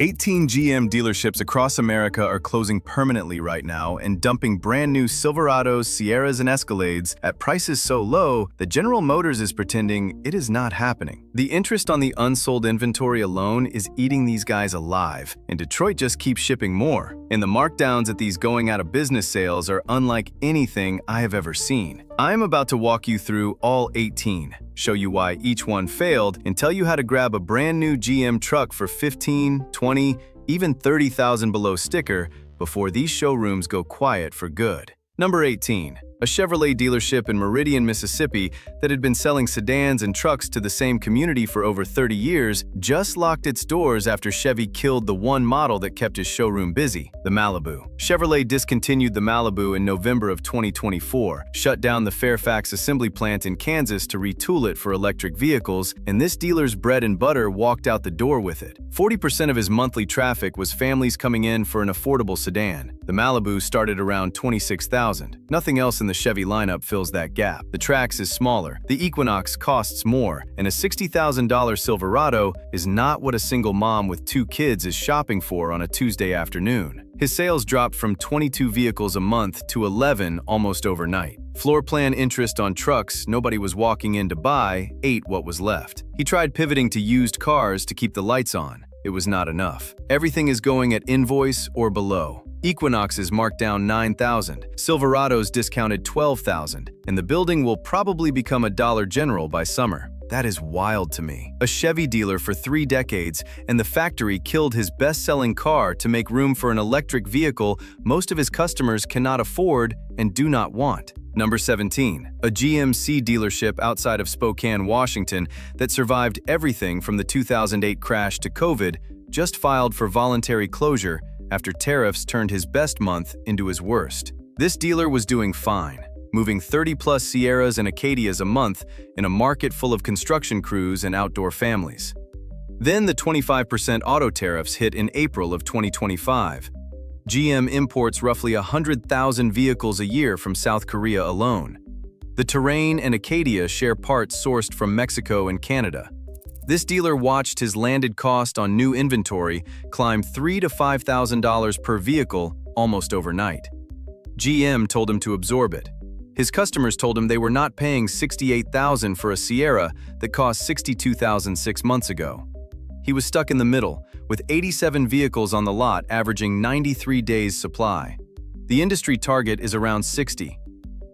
18 GM dealerships across America are closing permanently right now and dumping brand new Silverados, Sierras, and Escalades at prices so low that General Motors is pretending it is not happening. The interest on the unsold inventory alone is eating these guys alive, and Detroit just keeps shipping more. And the markdowns at these going out of business sales are unlike anything I have ever seen. I am about to walk you through all 18, show you why each one failed, and tell you how to grab a brand new GM truck for 15, 20, even 30,000 below sticker before these showrooms go quiet for good. Number 18. A Chevrolet dealership in Meridian, Mississippi that had been selling sedans and trucks to the same community for over 30 years just locked its doors after Chevy killed the one model that kept his showroom busy, the Malibu. Chevrolet discontinued the Malibu in November of 2024, shut down the Fairfax assembly plant in Kansas to retool it for electric vehicles, and this dealer's bread and butter walked out the door with it. 40% of his monthly traffic was families coming in for an affordable sedan. The Malibu started around $26,000. Nothing else in the Chevy lineup fills that gap. The Trax is smaller, the Equinox costs more, and a $60,000 Silverado is not what a single mom with 2 kids is shopping for on a Tuesday afternoon. His sales dropped from 22 vehicles a month to 11 almost overnight. Floor plan interest on trucks nobody was walking in to buy ate what was left. He tried pivoting to used cars to keep the lights on. It was not enough. Everything is going at invoice or below. Equinox is marked down $9,000, Silverados discounted $12,000, and the building will probably become a Dollar General by summer. That is wild to me. A Chevy dealer for 3 decades, and the factory killed his best-selling car to make room for an electric vehicle most of his customers cannot afford and do not want. Number 17. A GMC dealership outside of Spokane, Washington that survived everything from the 2008 crash to COVID just filed for voluntary closure after Tariffs turned his best month into his worst. This dealer was doing fine, moving 30-plus Sierras and Acadias a month in a market full of construction crews and outdoor families. Then the 25% auto tariffs hit in April of 2025. GM imports roughly 100,000 vehicles a year from South Korea alone. The Terrain and Acadia share parts sourced from Mexico and Canada. This dealer watched his landed cost on new inventory climb $3,000 to $5,000 per vehicle almost overnight. GM told him to absorb it. His customers told him they were not paying $68,000 for a Sierra that cost $62,000 6 months ago. He was stuck in the middle, with 87 vehicles on the lot averaging 93 days supply. The industry target is around 60.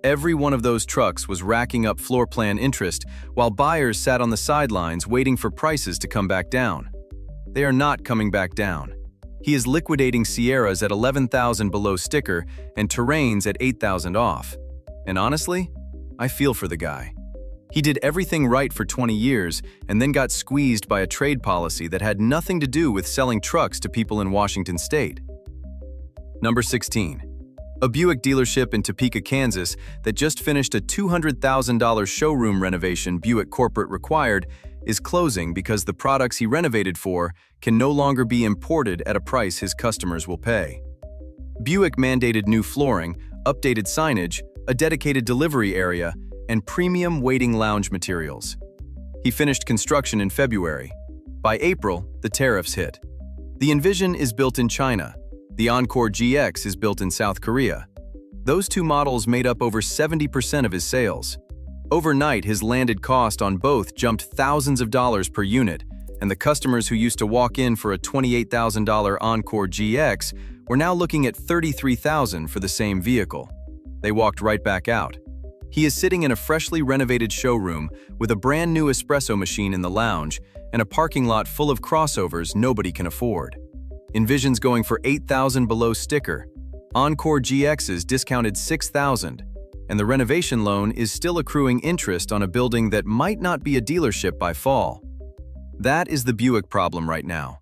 Every one of those trucks was racking up floor plan interest while buyers sat on the sidelines waiting for prices to come back down. They are not coming back down. He is liquidating Sierras at $11,000 below sticker and Terrains at $8,000 off. And honestly, I feel for the guy. He did everything right for 20 years and then got squeezed by a trade policy that had nothing to do with selling trucks to people in Washington state. Number 16. A Buick dealership in Topeka, Kansas that just finished a $200,000 showroom renovation Buick corporate required is closing because the products he renovated for can no longer be imported at a price his customers will pay. Buick mandated new flooring, updated signage, a dedicated delivery area, and premium waiting lounge materials. He finished construction in February. By April, the tariffs hit. The Envision is built in China. The Encore GX is built in South Korea. Those 2 models made up over 70% of his sales. Overnight, his landed cost on both jumped thousands of dollars per unit, and the customers who used to walk in for a $28,000 Encore GX were now looking at $33,000 for the same vehicle. They walked right back out. He is sitting in a freshly renovated showroom with a brand new espresso machine in the lounge and a parking lot full of crossovers nobody can afford. Envision's going for $8,000 below sticker. Encore GX's discounted $6,000, and the renovation loan is still accruing interest on a building that might not be a dealership by fall. That is the Buick problem right now.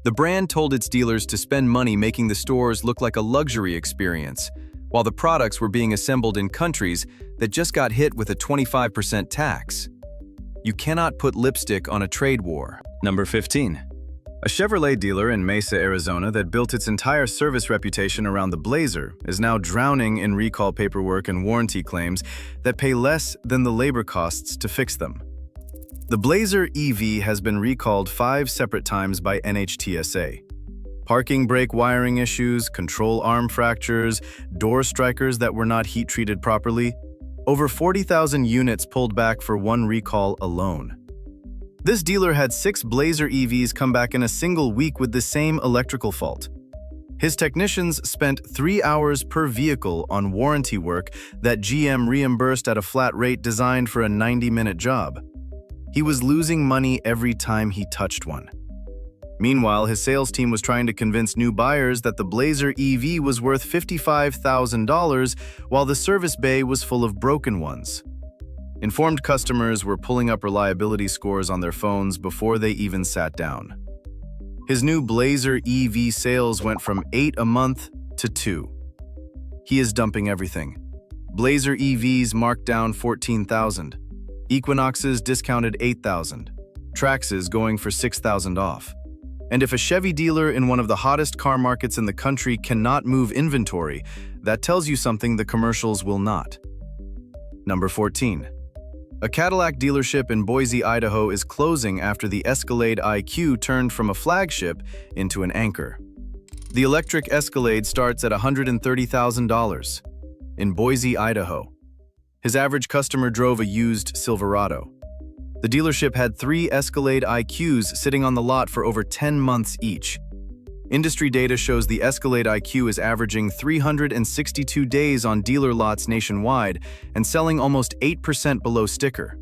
The brand told its dealers to spend money making the stores look like a luxury experience, while the products were being assembled in countries that just got hit with a 25% tax. You cannot put lipstick on a trade war. Number 15. A Chevrolet dealer in Mesa, Arizona that built its entire service reputation around the Blazer is now drowning in recall paperwork and warranty claims that pay less than the labor costs to fix them. The Blazer EV has been recalled 5 separate times by NHTSA. Parking brake wiring issues, control arm fractures, door strikers that were not heat-treated properly. Over 40,000 units pulled back for one recall alone. This dealer had 6 Blazer EVs come back in a single week with the same electrical fault. His technicians spent 3 hours per vehicle on warranty work that GM reimbursed at a flat rate designed for a 90-minute job. He was losing money every time he touched one. Meanwhile, his sales team was trying to convince new buyers that the Blazer EV was worth $55,000 while the service bay was full of broken ones. Informed customers were pulling up reliability scores on their phones before they even sat down. His new Blazer EV sales went from 8 a month to 2. He is dumping everything. Blazer EVs marked down $14,000. Equinoxes discounted $8,000. Traxes going for $6,000 off. And if a Chevy dealer in one of the hottest car markets in the country cannot move inventory, that tells you something the commercials will not. Number 14. A Cadillac dealership in Boise, Idaho is closing after the Escalade IQ turned from a flagship into an anchor. The electric Escalade starts at $130,000 in Boise, Idaho. His average customer drove a used Silverado. The dealership had 3 Escalade IQs sitting on the lot for over 10 months each. Industry data shows the Escalade IQ is averaging 362 days on dealer lots nationwide and selling almost 8% below sticker.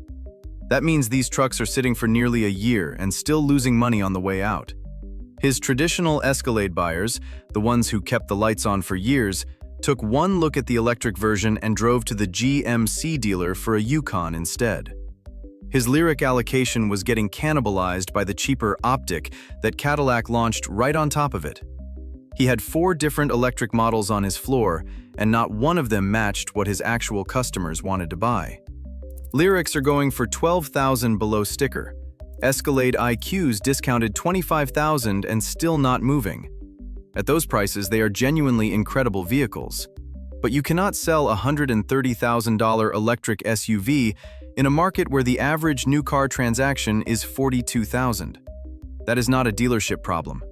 That means these trucks are sitting for nearly a year and still losing money on the way out. His traditional Escalade buyers, the ones who kept the lights on for years, took one look at the electric version and drove to the GMC dealer for a Yukon instead. His Lyric allocation was getting cannibalized by the cheaper Optic that Cadillac launched right on top of it. He had 4 different electric models on his floor, and not one of them matched what his actual customers wanted to buy. Lyrics are going for $12,000 below sticker. Escalade IQs discounted $25,000 and still not moving. At those prices, they are genuinely incredible vehicles. But you cannot sell a $130,000 electric SUV in a market where the average new car transaction is $42,000. That is not a dealership problem.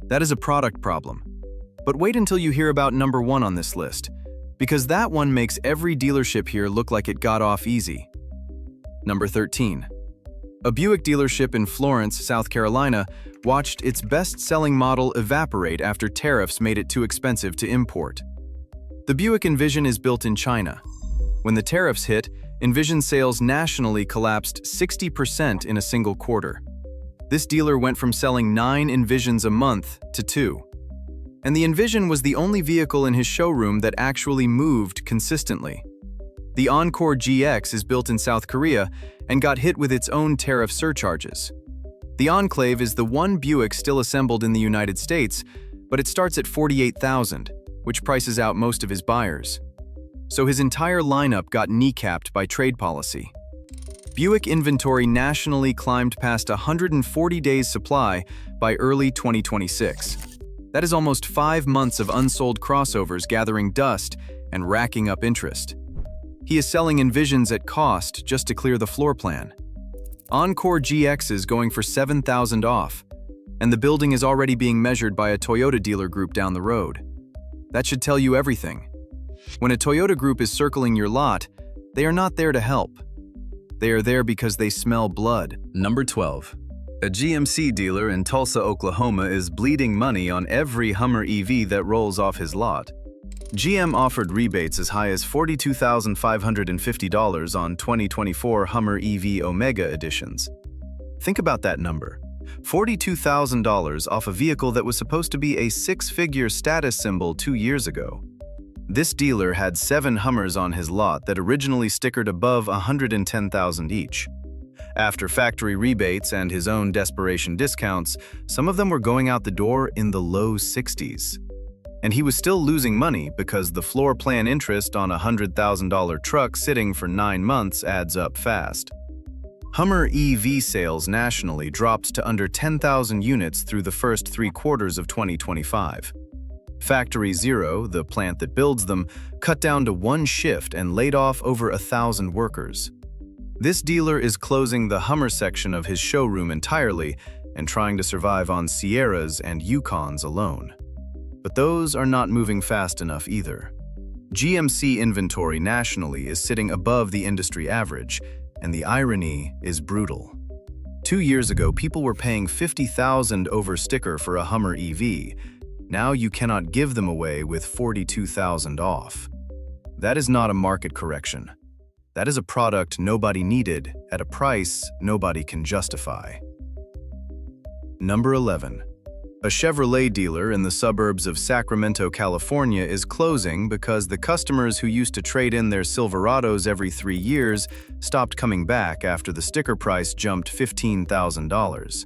That is a product problem. But wait until you hear about number 1 on this list, because that one makes every dealership here look like it got off easy. Number 13. A Buick dealership in Florence, South Carolina, watched its best-selling model evaporate after tariffs made it too expensive to import. The Buick Envision is built in China. When the tariffs hit, Envision sales nationally collapsed 60% in a single quarter. This dealer went from selling 9 Envisions a month to 2. And the Envision was the only vehicle in his showroom that actually moved consistently. The Encore GX is built in South Korea and got hit with its own tariff surcharges. The Enclave is the one Buick still assembled in the United States, but it starts at $48,000, which prices out most of his buyers. So his entire lineup got kneecapped by trade policy. Buick inventory nationally climbed past 140 days supply by early 2026. That is almost 5 months of unsold crossovers gathering dust and racking up interest. He is selling Envisions at cost just to clear the floor plan. Encore GXs going for $7,000 off, and the building is already being measured by a Toyota dealer group down the road. That should tell you everything. When a Toyota group is circling your lot, they are not there to help. They are there because they smell blood. Number 12. A GMC dealer in Tulsa, Oklahoma is bleeding money on every Hummer EV that rolls off his lot. GM offered rebates as high as $42,550 on 2024 Hummer EV Omega editions. Think about that number. $42,000 off a vehicle that was supposed to be a 6-figure status symbol 2 years ago. This dealer had 7 Hummers on his lot that originally stickered above $110,000 each. After factory rebates and his own desperation discounts, some of them were going out the door in the low 60s. And he was still losing money because the floor plan interest on a $100,000 truck sitting for 9 months adds up fast. Hummer EV sales nationally dropped to under 10,000 units through the first 3 quarters of 2025. Factory Zero, the plant that builds them, cut down to 1 shift and laid off over 1,000 workers. This dealer is closing the Hummer section of his showroom entirely and trying to survive on Sierras and Yukons alone. But those are not moving fast enough either. GMC inventory nationally is sitting above the industry average, and the irony is brutal. 2 years ago, people were paying $50,000 over sticker for a Hummer EV. Now you cannot give them away with $42,000 off. That is not a market correction. That is a product nobody needed at a price nobody can justify. Number 11. A Chevrolet dealer in the suburbs of Sacramento, California is closing because the customers who used to trade in their Silverados every 3 years stopped coming back after the sticker price jumped $15,000.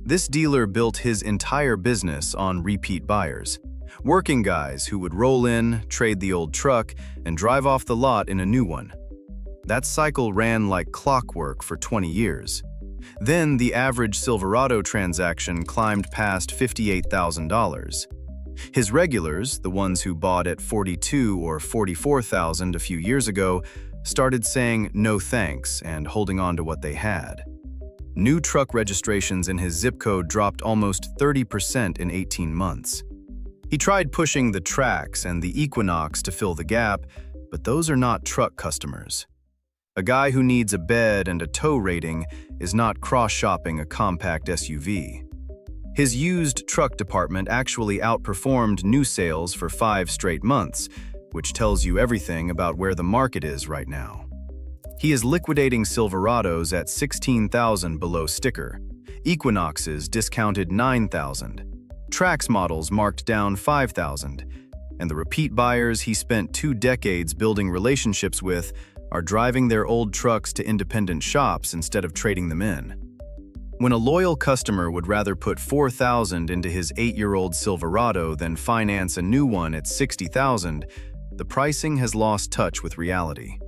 This dealer built his entire business on repeat buyers, working guys who would roll in, trade the old truck, and drive off the lot in a new one. That cycle ran like clockwork for 20 years. Then the average Silverado transaction climbed past $58,000. His regulars, the ones who bought at $42,000 or $44,000 a few years ago, started saying no thanks and holding on to what they had. New truck registrations in his zip code dropped almost 30% in 18 months. He tried pushing the Trax and the Equinox to fill the gap, but those are not truck customers. A guy who needs a bed and a tow rating is not cross-shopping a compact SUV. His used truck department actually outperformed new sales for 5 straight months, which tells you everything about where the market is right now. He is liquidating Silverados at $16,000 below sticker, Equinoxes discounted $9,000, Trax models marked down $5,000, and the repeat buyers he spent 2 decades building relationships with are driving their old trucks to independent shops instead of trading them in. When a loyal customer would rather put $4,000 into his 8-year-old Silverado than finance a new one at $60,000, the pricing has lost touch with reality.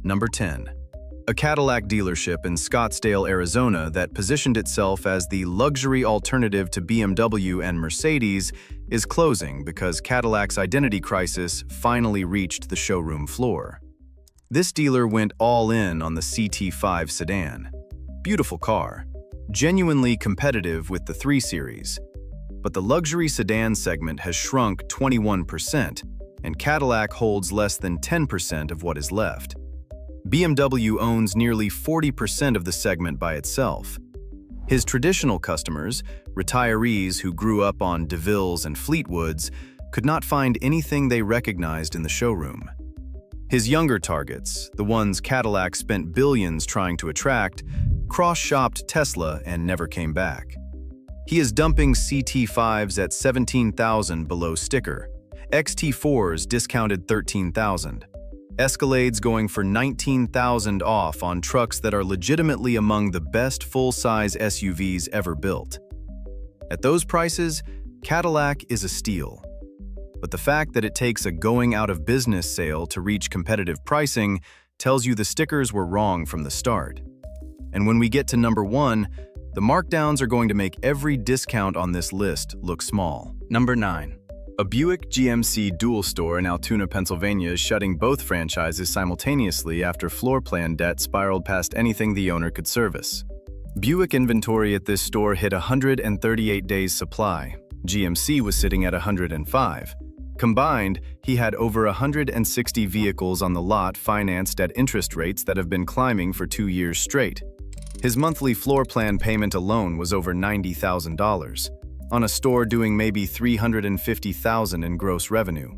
Number 10. A Cadillac dealership in Scottsdale, Arizona that positioned itself as the luxury alternative to BMW and Mercedes is closing because Cadillac's identity crisis finally reached the showroom floor. This dealer went all in on the CT5 sedan. Beautiful car, genuinely competitive with the 3 Series. But the luxury sedan segment has shrunk 21%, and Cadillac holds less than 10% of what is left. BMW owns nearly 40% of the segment by itself. His traditional customers, retirees who grew up on DeVilles and Fleetwoods, could not find anything they recognized in the showroom. His younger targets, the ones Cadillac spent billions trying to attract, cross-shopped Tesla and never came back. He is dumping CT5s at $17,000 below sticker, XT4s discounted $13,000, Escalades going for $19,000 off on trucks that are legitimately among the best full-size SUVs ever built. At those prices, Cadillac is a steal. But the fact that it takes a going-out-of-business sale to reach competitive pricing tells you the stickers were wrong from the start. And when we get to number 1, the markdowns are going to make every discount on this list look small. Number 9. A Buick GMC dual store in Altoona, Pennsylvania is shutting both franchises simultaneously after floor plan debt spiraled past anything the owner could service. Buick inventory at this store hit 138 days supply. GMC was sitting at 105. Combined, he had over 160 vehicles on the lot financed at interest rates that have been climbing for 2 years straight. His monthly floor plan payment alone was over $90,000, on a store doing maybe $350,000 in gross revenue.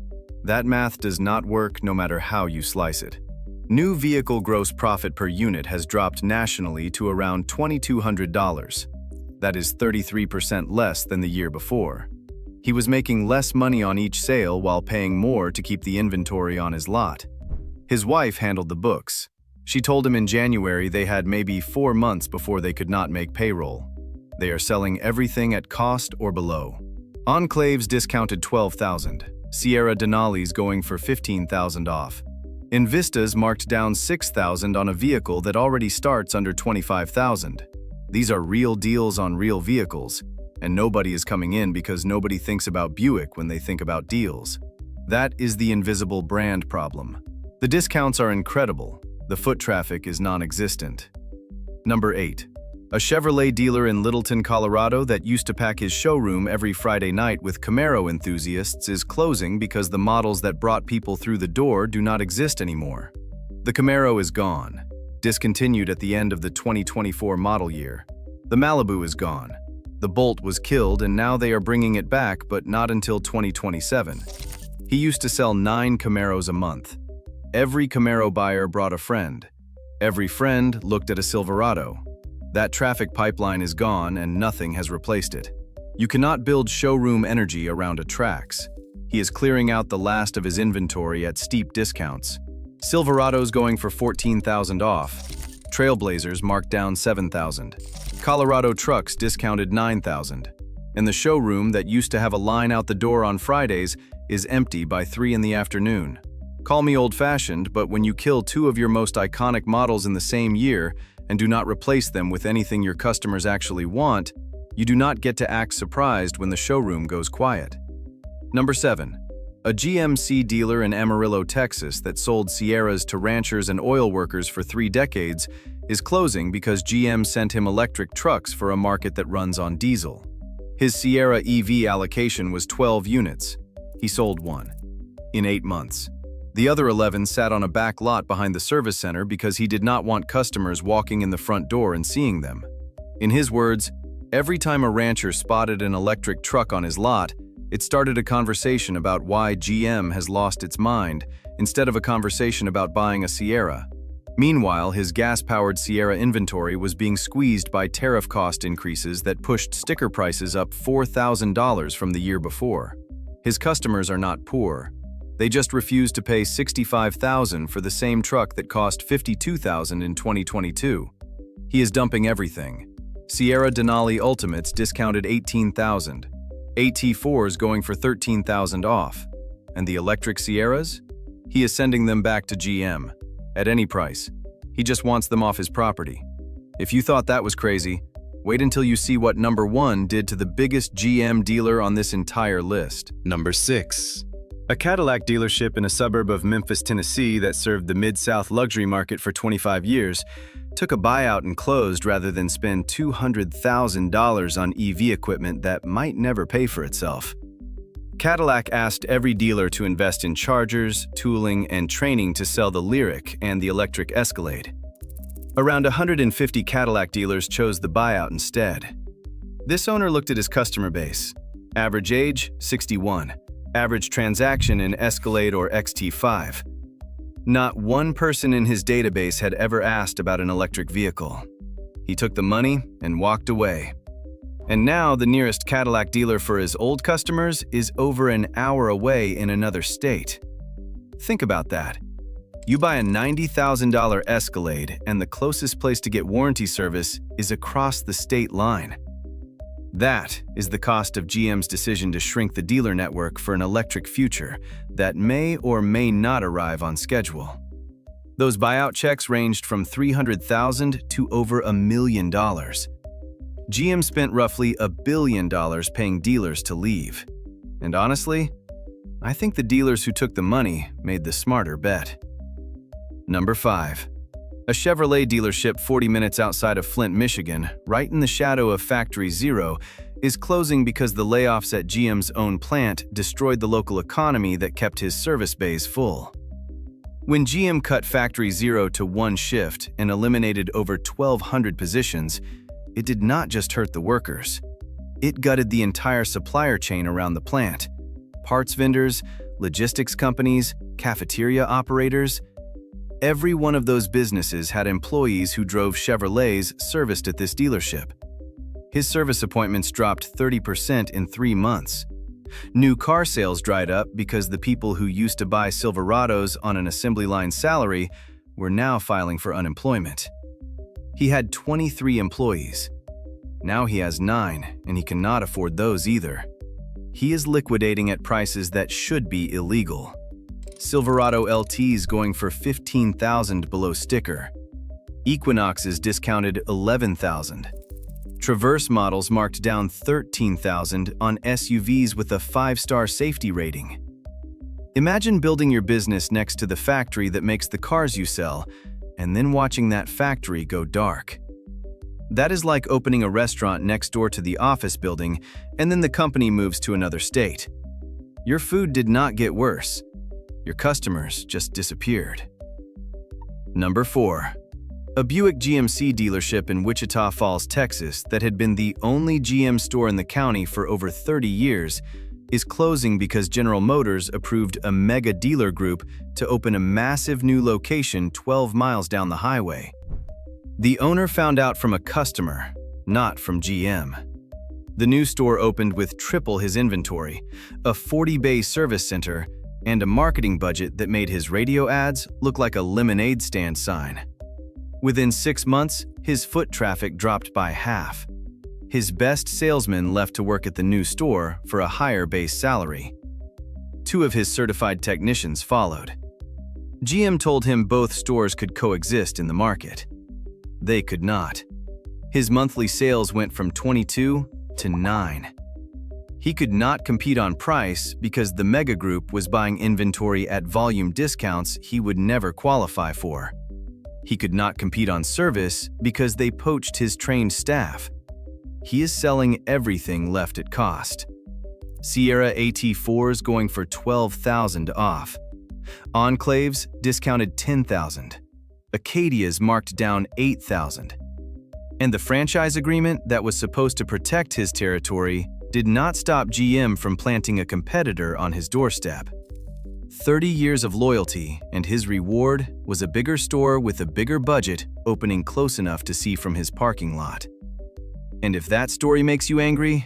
That math does not work no matter how you slice it. New vehicle gross profit per unit has dropped nationally to around $2,200. That is 33% less than the year before. He was making less money on each sale while paying more to keep the inventory on his lot. His wife handled the books. She told him in January they had maybe 4 months before they could not make payroll. They are selling everything at cost or below. Enclaves discounted $12,000. Sierra Denali's going for $15,000 off. Invistas marked down $6,000 on a vehicle that already starts under $25,000. These are real deals on real vehicles, and nobody is coming in because nobody thinks about Buick when they think about deals. That is the invisible brand problem. The discounts are incredible. The foot traffic is non-existent. Number 8. A Chevrolet dealer in Littleton, Colorado that used to pack his showroom every Friday night with Camaro enthusiasts is closing because the models that brought people through the door do not exist anymore. The Camaro is gone, discontinued at the end of the 2024 model year. The Malibu is gone. The Bolt was killed and now they are bringing it back, but not until 2027. He used to sell 9 Camaros a month. Every Camaro buyer brought a friend. Every friend looked at a Silverado. That traffic pipeline is gone and nothing has replaced it. You cannot build showroom energy around a Trax. He is clearing out the last of his inventory at steep discounts. Silverados going for $14,000 off. Trailblazers marked down $7,000. Colorado trucks discounted $9,000. And the showroom that used to have a line out the door on Fridays is empty by 3 in the afternoon. Call me old-fashioned, but when you kill 2 of your most iconic models in the same year and do not replace them with anything your customers actually want, you do not get to act surprised when the showroom goes quiet. Number 7. A GMC dealer in Amarillo, Texas that sold Sierras to ranchers and oil workers for 3 decades is closing because GM sent him electric trucks for a market that runs on diesel. His Sierra EV allocation was 12 units. He sold 1 in 8 months. The other 11 sat on a back lot behind the service center because he did not want customers walking in the front door and seeing them. In his words, every time a rancher spotted an electric truck on his lot, it started a conversation about why GM has lost its mind instead of a conversation about buying a Sierra. Meanwhile, his gas-powered Sierra inventory was being squeezed by tariff cost increases that pushed sticker prices up $4,000 from the year before. His customers are not poor. They just refused to pay $65,000 for the same truck that cost $52,000 in 2022. He is dumping everything. Sierra Denali Ultimates discounted $18,000. AT4s going for $13,000 off. And the electric Sierras? He is sending them back to GM. At any price. He just wants them off his property. If you thought that was crazy, wait until you see what number 1 did to the biggest GM dealer on this entire list. Number 6. A Cadillac dealership in a suburb of Memphis, Tennessee that served the Mid-South luxury market for 25 years took a buyout and closed rather than spend $200,000 on EV equipment that might never pay for itself. Cadillac asked every dealer to invest in chargers, tooling, and training to sell the Lyriq and the electric Escalade. Around 150 Cadillac dealers chose the buyout instead. This owner looked at his customer base. Average age, 61. Average transaction in Escalade or XT5. Not one person in his database had ever asked about an electric vehicle. He took the money and walked away. And now the nearest Cadillac dealer for his old customers is over an hour away in another state. Think about that. You buy a $90,000 Escalade and the closest place to get warranty service is across the state line. That is the cost of GM's decision to shrink the dealer network for an electric future that may or may not arrive on schedule. Those buyout checks ranged from $300,000 to over $1 million. GM spent roughly $1 billion paying dealers to leave. And honestly, I think the dealers who took the money made the smarter bet. Number 5. A Chevrolet dealership 40 minutes outside of Flint, Michigan, right in the shadow of Factory Zero, is closing because the layoffs at GM's own plant destroyed the local economy that kept his service bays full. When GM cut Factory Zero to 1 shift and eliminated over 1,200 positions, it did not just hurt the workers. It gutted the entire supplier chain around the plant. Parts vendors, logistics companies, cafeteria operators. Every one of those businesses had employees who drove Chevrolets serviced at this dealership. His service appointments dropped 30% in 3 months. New car sales dried up because the people who used to buy Silverados on an assembly line salary were now filing for unemployment. He had 23 employees. Now he has 9, and he cannot afford those either. He is liquidating at prices that should be illegal. Silverado LTs going for $15,000 below sticker. Equinoxes discounted $11,000. Traverse models marked down $13,000 on SUVs with a 5-star safety rating. Imagine building your business next to the factory that makes the cars you sell, and then watching that factory go dark. That is like opening a restaurant next door to the office building, and then the company moves to another state. Your food did not get worse. Your customers just disappeared. Number 4. A Buick GMC dealership in Wichita Falls, Texas, that had been the only GM store in the county for over 30 years, is closing because General Motors approved a mega dealer group to open a massive new location 12 miles down the highway. The owner found out from a customer, not from GM. The new store opened with triple his inventory, a 40-bay service center, and a marketing budget that made his radio ads look like a lemonade stand sign. Within 6 months, his foot traffic dropped by half. His best salesman left to work at the new store for a higher base salary. 2 of his certified technicians followed. GM told him both stores could coexist in the market. They could not. His monthly sales went from 22 to 9. He could not compete on price because the mega group was buying inventory at volume discounts he would never qualify for. He could not compete on service because they poached his trained staff. He is selling everything left at cost. Sierra AT4s going for $12,000 off. Enclaves discounted $10,000. Acadias marked down $8,000. And the franchise agreement that was supposed to protect his territory did not stop GM from planting a competitor on his doorstep. 30 years of loyalty, and his reward was a bigger store with a bigger budget opening close enough to see from his parking lot. And if that story makes you angry,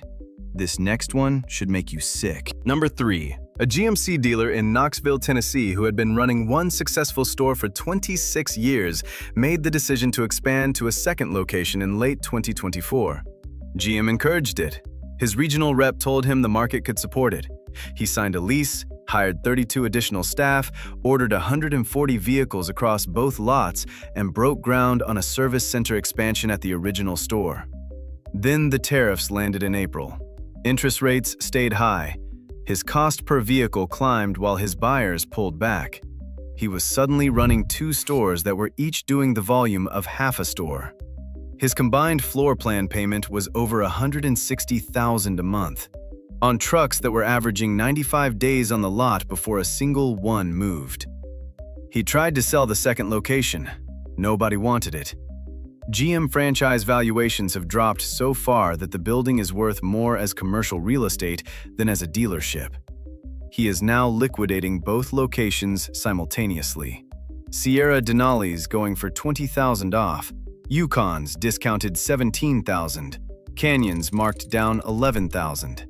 this next one should make you sick. Number 3. A GMC dealer in Knoxville, Tennessee, who had been running one successful store for 26 years, made the decision to expand to a second location in late 2024. GM encouraged it. His regional rep told him the market could support it. He signed a lease, hired 32 additional staff, ordered 140 vehicles across both lots, and broke ground on a service center expansion at the original store. Then the tariffs landed in April. Interest rates stayed high. His cost per vehicle climbed while his buyers pulled back. He was suddenly running 2 stores that were each doing the volume of half a store. His combined floor plan payment was over $160,000 a month, on trucks that were averaging 95 days on the lot before a single one moved. He tried to sell the second location. Nobody wanted it. GM franchise valuations have dropped so far that the building is worth more as commercial real estate than as a dealership. He is now liquidating both locations simultaneously. Sierra Denali's going for $20,000 off. Yukons discounted $17,000. Canyons marked down $11,000.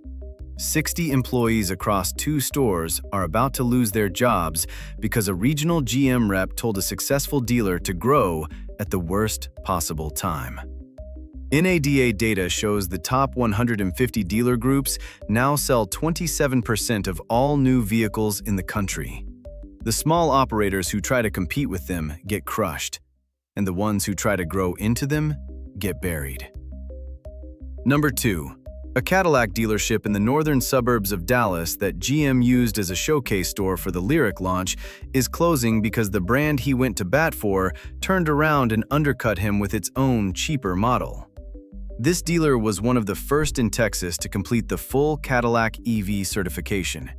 60 employees across 2 stores are about to lose their jobs because a regional GM rep told a successful dealer to grow at the worst possible time. NADA data shows the top 150 dealer groups now sell 27% of all new vehicles in the country. The small operators who try to compete with them get crushed, and the ones who try to grow into them get buried. Number 2. A Cadillac dealership in the northern suburbs of Dallas that GM used as a showcase store for the Lyriq launch is closing because the brand he went to bat for turned around and undercut him with its own cheaper model. This dealer was one of the first in Texas to complete the full Cadillac EV certification.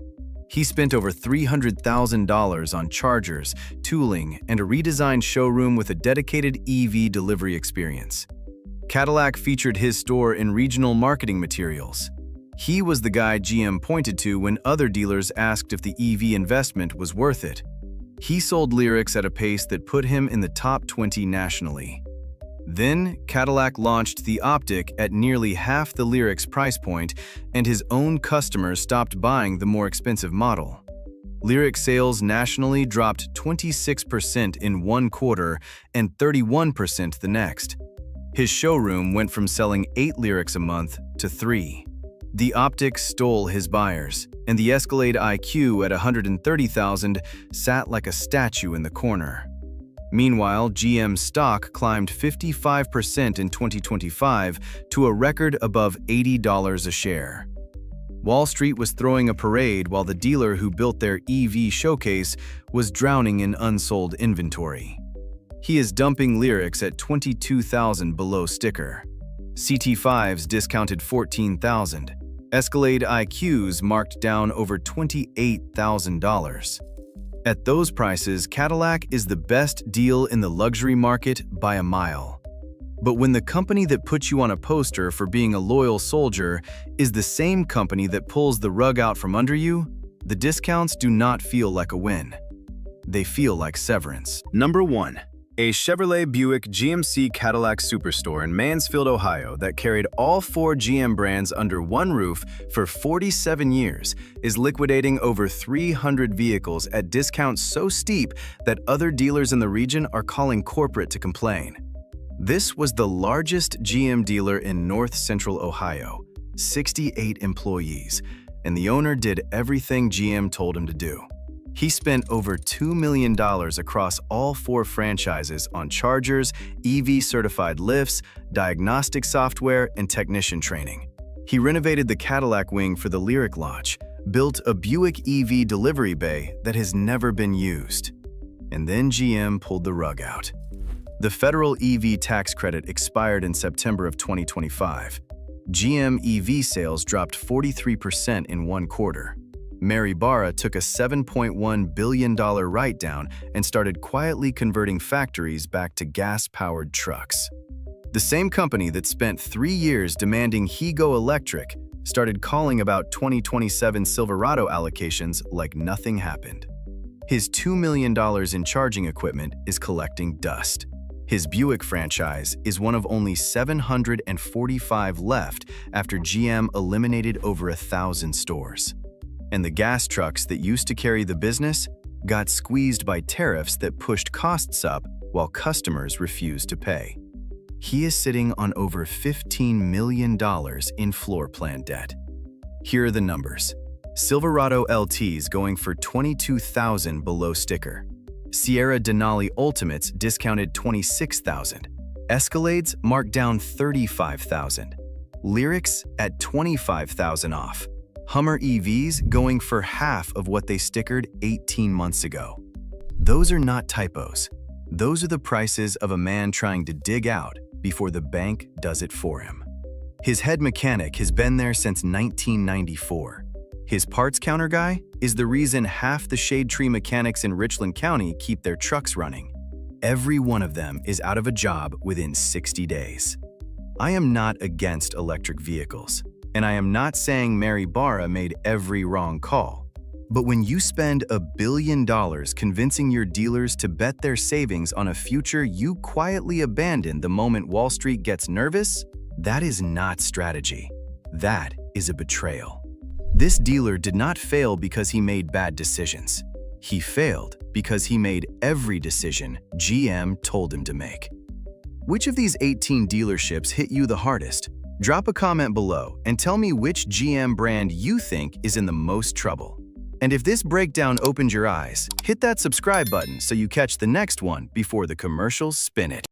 He spent over $300,000 on chargers, tooling, and a redesigned showroom with a dedicated EV delivery experience. Cadillac featured his store in regional marketing materials. He was the guy GM pointed to when other dealers asked if the EV investment was worth it. He sold Lyriqs at a pace that put him in the top 20 nationally. Then, Cadillac launched the Optic at nearly half the Lyriq's price point, and his own customers stopped buying the more expensive model. Lyriq sales nationally dropped 26% in one quarter and 31% the next. His showroom went from selling 8 Lyriqs a month to 3. The Optic stole his buyers, and the Escalade IQ at $130,000 sat like a statue in the corner. Meanwhile, GM stock climbed 55% in 2025 to a record above $80 a share. Wall Street was throwing a parade while the dealer who built their EV showcase was drowning in unsold inventory. He is dumping Lyrics at $22,000 below sticker. CT5s discounted $14,000. Escalade IQs marked down over $28,000. At those prices, Cadillac is the best deal in the luxury market by a mile. But when the company that puts you on a poster for being a loyal soldier is the same company that pulls the rug out from under you, the discounts do not feel like a win. They feel like severance. Number 1. A Chevrolet Buick GMC Cadillac superstore in Mansfield, Ohio that carried all 4 GM brands under one roof for 47 years is liquidating over 300 vehicles at discounts so steep that other dealers in the region are calling corporate to complain. This was the largest GM dealer in North Central Ohio, 68 employees, and the owner did everything GM told him to do. He spent over $2 million across all 4 franchises on chargers, EV-certified lifts, diagnostic software, and technician training. He renovated the Cadillac wing for the Lyric launch, built a Buick EV delivery bay that has never been used. And then GM pulled the rug out. The federal EV tax credit expired in September of 2025. GM EV sales dropped 43% in one quarter. Mary Barra took a $7.1 billion write-down and started quietly converting factories back to gas-powered trucks. The same company that spent 3 years demanding he go electric started calling about 2027 Silverado allocations like nothing happened. His $2 million in charging equipment is collecting dust. His Buick franchise is one of only 745 left after GM eliminated over 1,000 stores. And the gas trucks that used to carry the business got squeezed by tariffs that pushed costs up while customers refused to pay. He is sitting on over $15 million in floor plan debt. Here are the numbers. Silverado LTs going for $22,000 below sticker. Sierra Denali Ultimates discounted $26,000. Escalades marked down $35,000. Lyrics at $25,000 off. Hummer EVs going for half of what they stickered 18 months ago. Those are not typos. Those are the prices of a man trying to dig out before the bank does it for him. His head mechanic has been there since 1994. His parts counter guy is the reason half the shade tree mechanics in Richland County keep their trucks running. Every one of them is out of a job within 60 days. I am not against electric vehicles. And I am not saying Mary Barra made every wrong call. But when you spend $1 billion convincing your dealers to bet their savings on a future you quietly abandon the moment Wall Street gets nervous, that is not strategy. That is a betrayal. This dealer did not fail because he made bad decisions. He failed because he made every decision GM told him to make. Which of these 18 dealerships hit you the hardest? Drop a comment below and tell me which GM brand you think is in the most trouble. And if this breakdown opened your eyes, hit that subscribe button so you catch the next one before the commercials spin it.